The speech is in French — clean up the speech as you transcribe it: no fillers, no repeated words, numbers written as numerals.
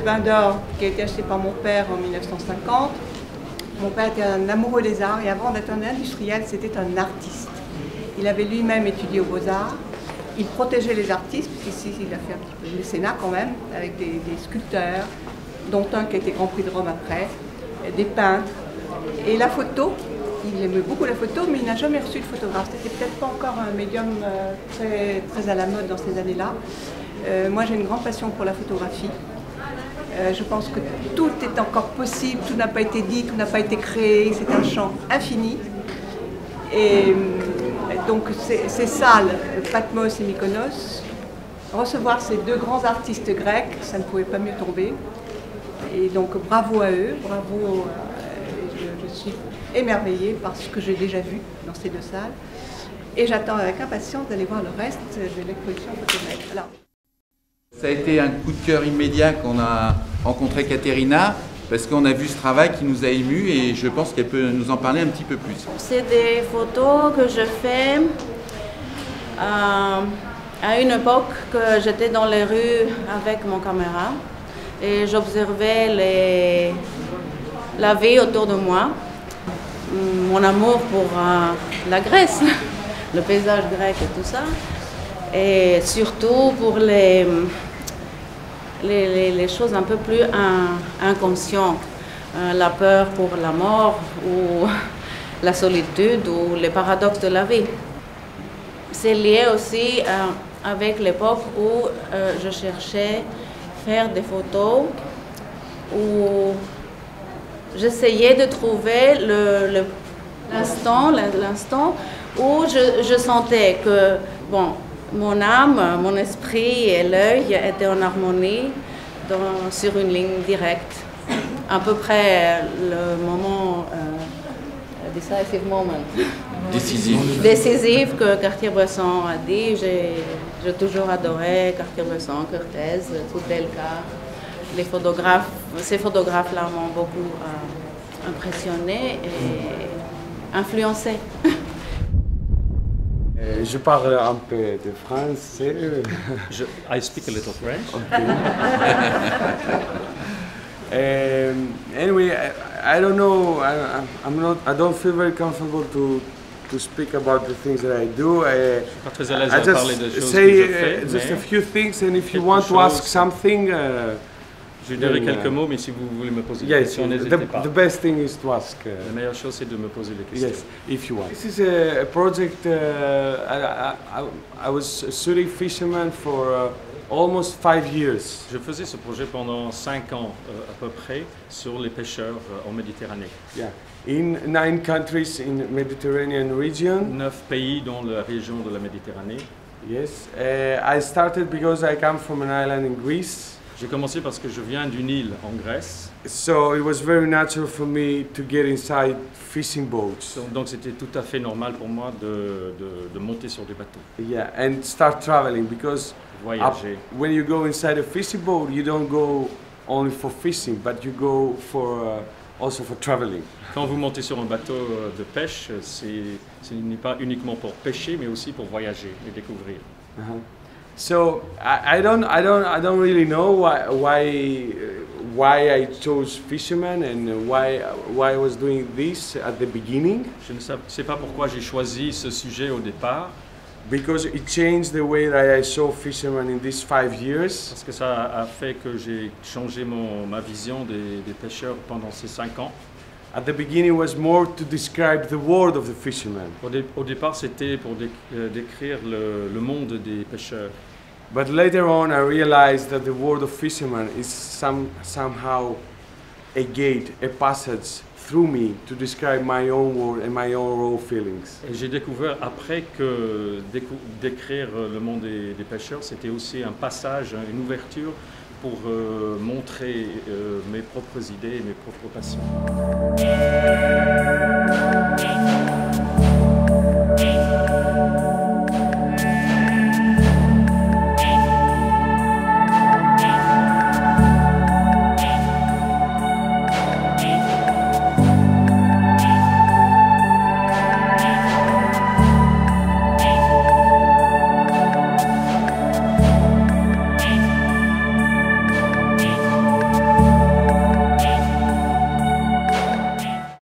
bain d'or qui a été acheté par mon père en 1950. Mon père était un amoureux des arts et avant d'être un industriel, c'était un artiste. Il avait lui-même étudié aux Beaux-Arts. Il protégeait les artistes, puisqu'ici il a fait un petit peu de mécénat quand même, avec des sculpteurs, dont un qui a été Grand Prix de Rome après, des peintres. Et la photo, il aimait beaucoup la photo, mais il n'a jamais reçu de photographe. C'était peut-être pas encore un médium très à la mode dans ces années-là. Moi j'ai une grande passion pour la photographie. Je pense que tout est encore possible, tout n'a pas été dit, tout n'a pas été créé, c'est un champ infini. Et donc ces salles, Patmos et Mykonos, recevoir ces deux grands artistes grecs, ça ne pouvait pas mieux tomber. Et donc bravo à eux, bravo, je suis émerveillée par ce que j'ai déjà vu dans ces deux salles. Et j'attends avec impatience d'aller voir le reste de l'exposition Photomètre. Alors, ça a été un coup de cœur immédiat qu'on a rencontré Caterina, parce qu'on a vu ce travail qui nous a émus et je pense qu'elle peut nous en parler un petit peu plus. C'est des photos que je fais à une époque que j'étais dans les rues avec mon caméra et j'observais la vie autour de moi, mon amour pour la Grèce, le paysage grec et tout ça, et surtout pour les choses un peu plus inconscientes, la peur pour la mort ou la solitude ou les paradoxes de la vie. C'est lié aussi avec l'époque où je cherchais à faire des photos, où j'essayais de trouver l'instant où je sentais que, bon, mon âme, mon esprit et l'œil étaient en harmonie sur une ligne directe. À peu près le moment, decisive moment. Décisif que Cartier-Bresson a dit. J'ai toujours adoré Cartier-Bresson, Cortez, Koudelka. Ces photographes-là m'ont beaucoup impressionné et influencé. Je parle un peu de français. I speak a little French. Okay. Anyway, I don't know. I don't feel very comfortable to speak about the things that I do. I just say just a few things, and if you want to ask something. Je dirai quelques mots, mais si vous voulez me poser des questions, n'hésitez pas. The best thing is to ask. La meilleure chose, c'est de me poser des questions. Yes, if you want. This is a project. I was a Zurich fisherman for almost 5 years. Je faisais ce projet pendant 5 ans à peu près sur les pêcheurs en Méditerranée. Yeah, in 9 countries in Mediterranean region. 9 pays dans la région de la Méditerranée. Yes, I started because I come from an island in Greece. J'ai commencé parce que je viens d'une île en Grèce. So it was very natural for me to get inside fishing boats. Donc c'était tout à fait normal pour moi de monter sur des bateaux. Yeah, and start traveling because voyager. When you go inside a fishing boat, you don't go only for fishing, but you go for also for traveling. Quand vous montez sur un bateau de pêche, ce n'est pas uniquement pour pêcher, mais aussi pour voyager et découvrir. So I don't really know why I chose fisherman and why I was doing this at the beginning. Je ne sais pas pourquoi j'ai choisi ce sujet au départ. Because it changed the way that I saw fishermen in these 5 years. Parce que ça a fait que j'ai changé ma vision des pêcheurs pendant ces 5 ans. At the beginning it was more to describe the world of the fishermen. Au départ, c'était pour décrire le monde des pêcheurs. But later on, I realized that the world of fishermen is somehow a gate, a passage through me to describe my own world and my own raw feelings. Et j'ai découvert après que décrire le monde des pêcheurs, c'était aussi un passage, une ouverture pour montrer mes propres idées et mes propres passions.